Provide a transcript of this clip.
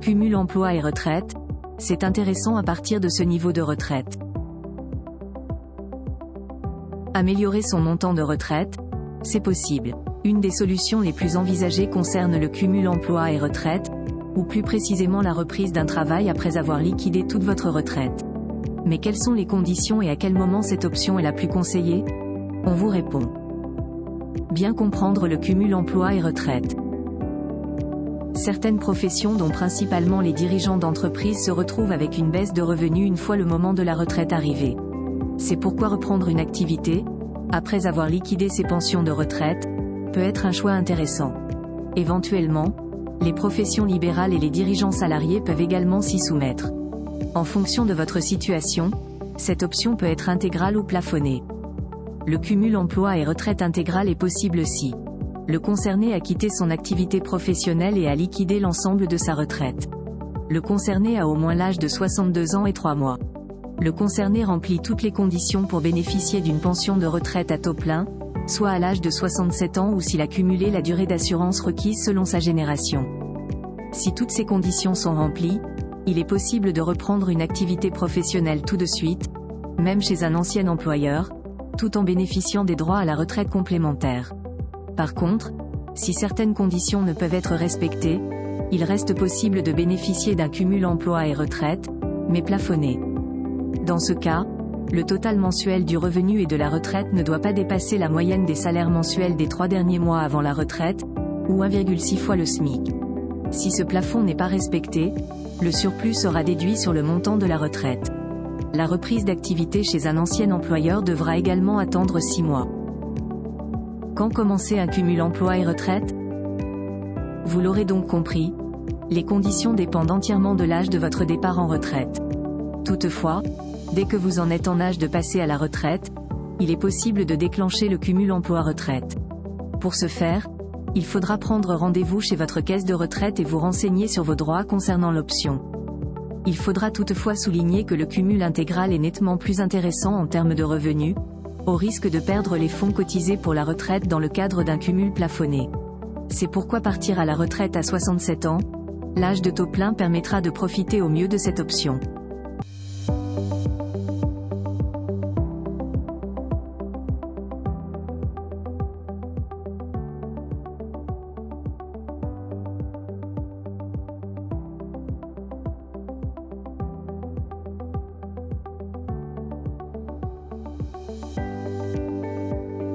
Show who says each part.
Speaker 1: cumul emploi et retraite, c'est intéressant à partir de ce niveau de retraite. Améliorer son montant de retraite, c'est possible. Une des solutions les plus envisagées concerne le cumul emploi et retraite, ou plus précisément la reprise d'un travail après avoir liquidé toute votre retraite. Mais quelles sont les conditions et à quel moment cette option est la plus conseillée? On vous répond. Bien comprendre le cumul emploi et retraite. Certaines professions, dont principalement les dirigeants d'entreprise, se retrouvent avec une baisse de revenus une fois le moment de la retraite arrivé. C'est pourquoi reprendre une activité, après avoir liquidé ses pensions de retraite, peut être un choix intéressant. Éventuellement, les professions libérales et les dirigeants salariés peuvent également s'y soumettre. En fonction de votre situation, cette option peut être intégrale ou plafonnée. Le cumul emploi et retraite intégrale est possible si le concerné a quitté son activité professionnelle et a liquidé l'ensemble de sa retraite. Le concerné a au moins l'âge de 62 ans et 3 mois. Le concerné remplit toutes les conditions pour bénéficier d'une pension de retraite à taux plein, soit à l'âge de 67 ans ou s'il a cumulé la durée d'assurance requise selon sa génération. Si toutes ces conditions sont remplies, il est possible de reprendre une activité professionnelle tout de suite, même chez un ancien employeur, tout en bénéficiant des droits à la retraite complémentaire. Par contre, si certaines conditions ne peuvent être respectées, il reste possible de bénéficier d'un cumul emploi et retraite, mais plafonné. Dans ce cas, le total mensuel du revenu et de la retraite ne doit pas dépasser la moyenne des salaires mensuels des 3 derniers mois avant la retraite, ou 1,6 fois le SMIC. Si ce plafond n'est pas respecté, le surplus sera déduit sur le montant de la retraite. La reprise d'activité chez un ancien employeur devra également attendre 6 mois. Quand commencer un cumul emploi et retraite? Vous l'aurez donc compris, les conditions dépendent entièrement de l'âge de votre départ en retraite. Toutefois, dès que vous en êtes en âge de passer à la retraite, il est possible de déclencher le cumul emploi-retraite. Pour ce faire, il faudra prendre rendez-vous chez votre caisse de retraite et vous renseigner sur vos droits concernant l'option. Il faudra toutefois souligner que le cumul intégral est nettement plus intéressant en termes de revenus, au risque de perdre les fonds cotisés pour la retraite dans le cadre d'un cumul plafonné. C'est pourquoi partir à la retraite à 67 ans, l'âge de taux plein, permettra de profiter au mieux de cette option.